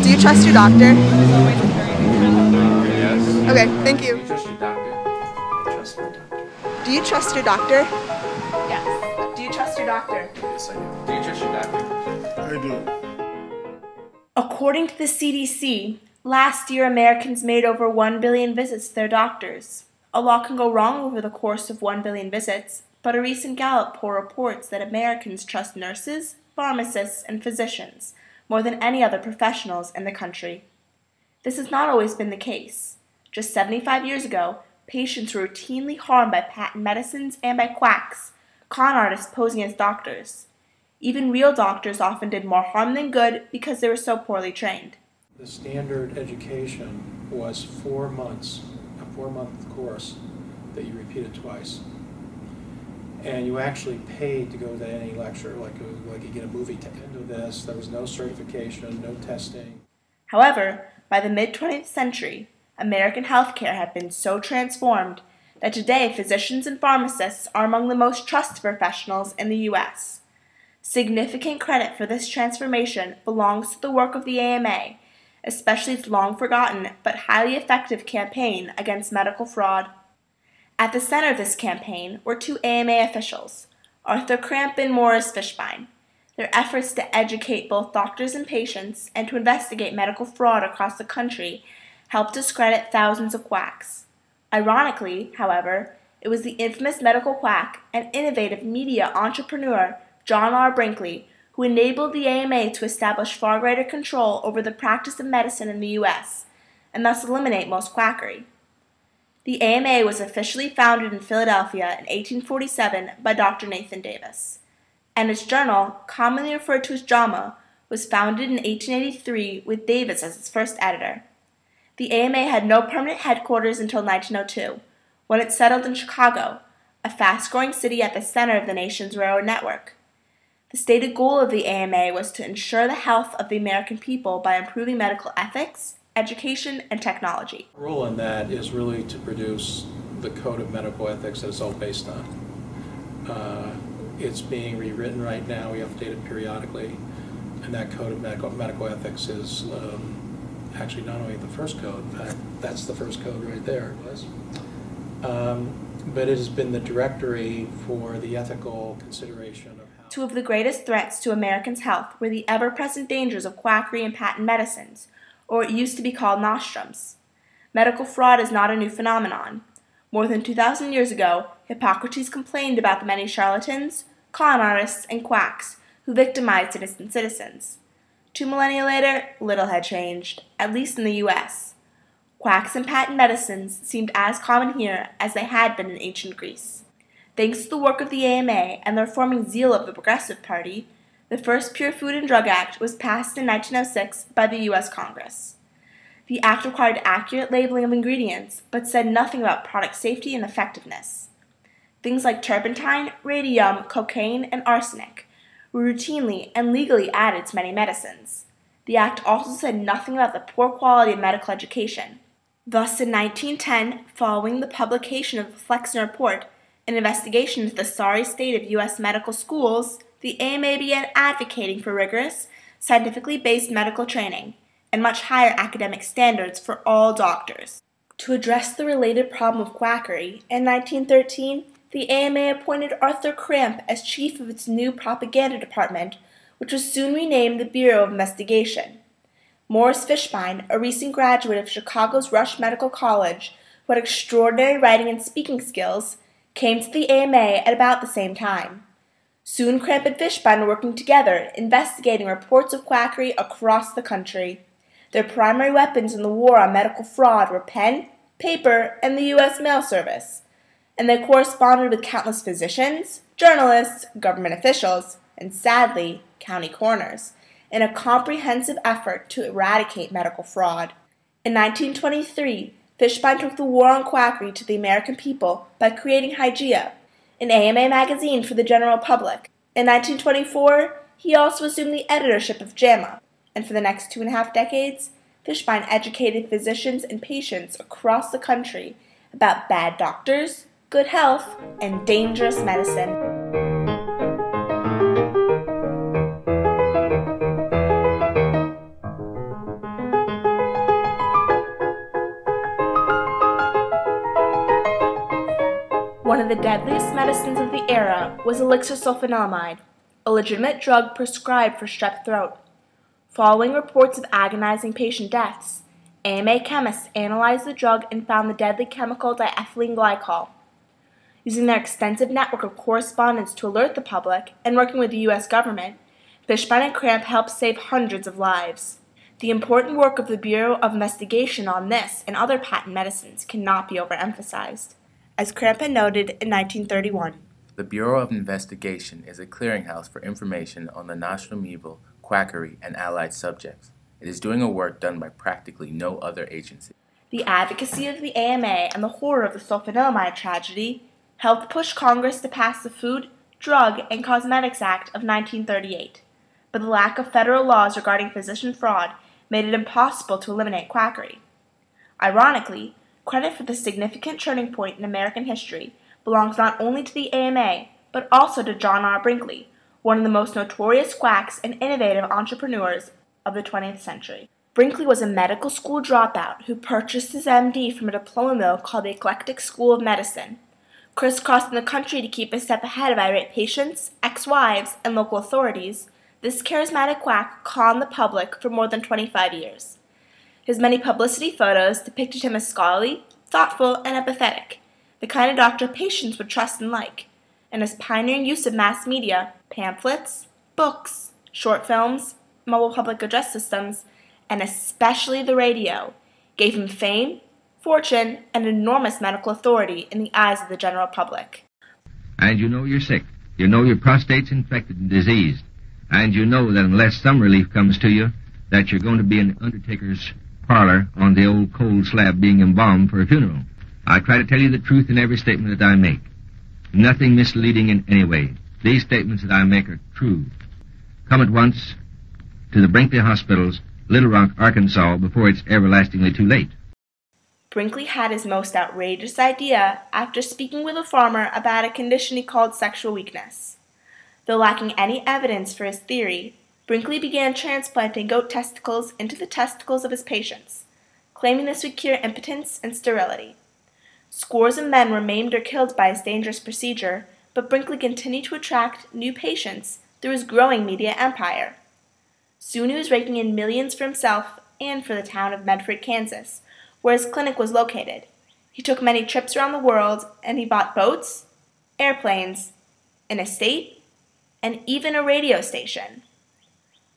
Do you trust your doctor? Yes. Okay, thank you. Do you trust your doctor? I trust my doctor. Do you trust your doctor? Yes. Do you trust your doctor? Yes, I do. Do you trust your doctor? I do. According to the CDC, last year Americans made over 1 billion visits to their doctors. A lot can go wrong over the course of 1 billion visits, but a recent Gallup poll reports that Americans trust nurses, pharmacists, and physicians more than any other professionals in the country. This has not always been the case. Just 75 years ago, patients were routinely harmed by patent medicines and by quacks, con artists posing as doctors. Even real doctors often did more harm than good because they were so poorly trained. The standard education was 4 months, a 4-month course that you repeated twice. And you actually paid to go to any lecture, like you get a movie ticket into this. There was no certification, no testing. However, by the mid-20th century, American healthcare had been so transformed that today physicians and pharmacists are among the most trusted professionals in the U.S. Significant credit for this transformation belongs to the work of the AMA, especially its long-forgotten but highly effective campaign against medical fraud. At the center of this campaign were two AMA officials, Arthur Kramp and Morris Fishbein. Their efforts to educate both doctors and patients and to investigate medical fraud across the country helped discredit thousands of quacks. Ironically, however, it was the infamous medical quack and innovative media entrepreneur John R. Brinkley who enabled the AMA to establish far greater control over the practice of medicine in the U.S. and thus eliminate most quackery. The AMA was officially founded in Philadelphia in 1847 by Dr. Nathan Davis, and its journal, commonly referred to as JAMA, was founded in 1883 with Davis as its first editor. The AMA had no permanent headquarters until 1902, when it settled in Chicago, a fast-growing city at the center of the nation's railroad network. The stated goal of the AMA was to ensure the health of the American people by improving medical ethics, education, and technology. The role in that is really to produce the code of medical ethics that it's all based on. It's being rewritten right now. We update it periodically, and that code of medical ethics is actually not only the first code, in fact, that's the first code right there. But it has been the directory for the ethical consideration of how... Two of the greatest threats to Americans' health were the ever-present dangers of quackery and patent medicines, or what used to be called nostrums. Medical fraud is not a new phenomenon. More than 2,000 years ago, Hippocrates complained about the many charlatans, con artists, and quacks who victimized innocent citizens. 2 millennia later, little had changed, at least in the U.S. Quacks and patent medicines seemed as common here as they had been in ancient Greece. Thanks to the work of the AMA and the reforming zeal of the Progressive Party, the first Pure Food and Drug Act was passed in 1906 by the U.S. Congress. The act required accurate labeling of ingredients, but said nothing about product safety and effectiveness. Things like turpentine, radium, cocaine, and arsenic were routinely and legally added to many medicines. The act also said nothing about the poor quality of medical education. Thus, in 1910, following the publication of the Flexner Report, an investigation into the sorry state of U.S. medical schools, the AMA began advocating for rigorous, scientifically based medical training and much higher academic standards for all doctors. To address the related problem of quackery, in 1913, the AMA appointed Arthur Kramp as chief of its new propaganda department, which was soon renamed the Bureau of Investigation. Morris Fishbein, a recent graduate of Chicago's Rush Medical College, who had extraordinary writing and speaking skills, came to the AMA at about the same time. Soon Kramp and Fishbein were working together, investigating reports of quackery across the country. Their primary weapons in the war on medical fraud were pen, paper, and the U.S. mail service, and they corresponded with countless physicians, journalists, government officials, and sadly, county coroners, in a comprehensive effort to eradicate medical fraud. In 1923, Fishbein took the war on quackery to the American people by creating Hygeia, an AMA magazine for the general public. In 1924, he also assumed the editorship of JAMA, and for the next 2.5 decades, Fishbein educated physicians and patients across the country about bad doctors, good health, and dangerous medicine. of the deadliest medicines of the era was elixir sulfanilamide, a legitimate drug prescribed for strep throat. Following reports of agonizing patient deaths, AMA chemists analyzed the drug and found the deadly chemical diethylene glycol. Using their extensive network of correspondence to alert the public and working with the U.S. government, Fishbein and Cramp helped save hundreds of lives. The important work of the Bureau of Investigation on this and other patent medicines cannot be overemphasized. As Cramp had noted in 1931, the Bureau of Investigation is a clearinghouse for information on the nostrum evil, quackery, and allied subjects. It is doing a work done by practically no other agency. The advocacy of the AMA and the horror of the sulfanilamide tragedy helped push Congress to pass the Food, Drug, and Cosmetics Act of 1938, but the lack of federal laws regarding physician fraud made it impossible to eliminate quackery. Ironically, credit for this significant turning point in American history belongs not only to the AMA, but also to John R. Brinkley, one of the most notorious quacks and innovative entrepreneurs of the 20th century. Brinkley was a medical school dropout who purchased his MD from a diploma mill called the Eclectic School of Medicine, crisscrossing the country to keep a step ahead of irate patients, ex-wives, and local authorities. This charismatic quack conned the public for more than 25 years. His many publicity photos depicted him as scholarly, thoughtful, and empathetic, the kind of doctor patients would trust and like, and his pioneering use of mass media, pamphlets, books, short films, mobile public address systems, and especially the radio, gave him fame, fortune, and enormous medical authority in the eyes of the general public. And you know you're sick. You know your prostate's infected and diseased. And you know that unless some relief comes to you, that you're going to be in the undertaker's parlor on the old cold slab being embalmed for a funeral. I try to tell you the truth in every statement that I make. Nothing misleading in any way. These statements that I make are true. Come at once to the Brinkley Hospitals, Little Rock, Arkansas, before it's everlastingly too late. Brinkley had his most outrageous idea after speaking with a farmer about a condition he called sexual weakness. Though lacking any evidence for his theory, Brinkley began transplanting goat testicles into the testicles of his patients, claiming this would cure impotence and sterility. Scores of men were maimed or killed by his dangerous procedure, but Brinkley continued to attract new patients through his growing media empire. Soon he was raking in millions for himself and for the town of Medford, Kansas, where his clinic was located. He took many trips around the world, and he bought boats, airplanes, an estate, and even a radio station.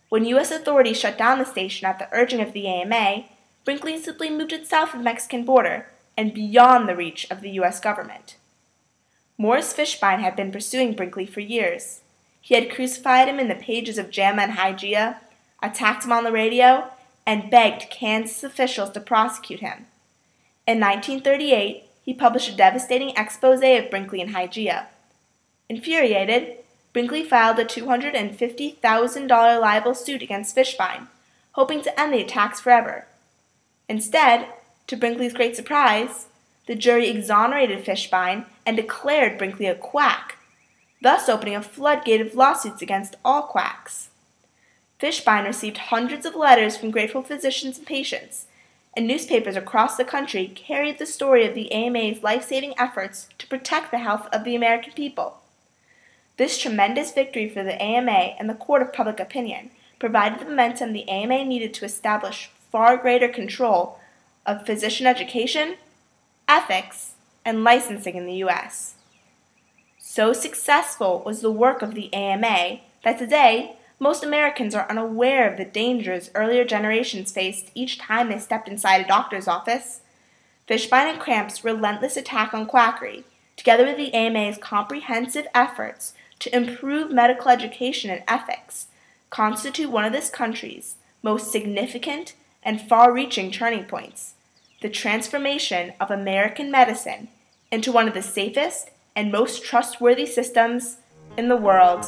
When U.S. authorities shut down the station at the urging of the AMA, Brinkley simply moved it south of the Mexican border and beyond the reach of the U.S. government. Morris Fishbein had been pursuing Brinkley for years. He had crucified him in the pages of JAMA and Hygeia, attacked him on the radio, and begged Kansas officials to prosecute him. In 1938, he published a devastating expose of Brinkley and Hygeia. Infuriated, Brinkley filed a $250,000 libel suit against Fishbein, hoping to end the attacks forever. Instead, to Brinkley's great surprise, the jury exonerated Fishbein and declared Brinkley a quack, thus opening a floodgate of lawsuits against all quacks. Fishbein received hundreds of letters from grateful physicians and patients, and newspapers across the country carried the story of the AMA's life-saving efforts to protect the health of the American people. This tremendous victory for the AMA and the court of public opinion provided the momentum the AMA needed to establish far greater control of physician education, ethics, and licensing in the U.S. So successful was the work of the AMA that today most Americans are unaware of the dangers earlier generations faced each time they stepped inside a doctor's office. Fishbein and Cramp's relentless attack on quackery, together with the AMA's comprehensive efforts to improve medical education and ethics, constitute one of this country's most significant and far-reaching turning points, the transformation of American medicine into one of the safest and most trustworthy systems in the world.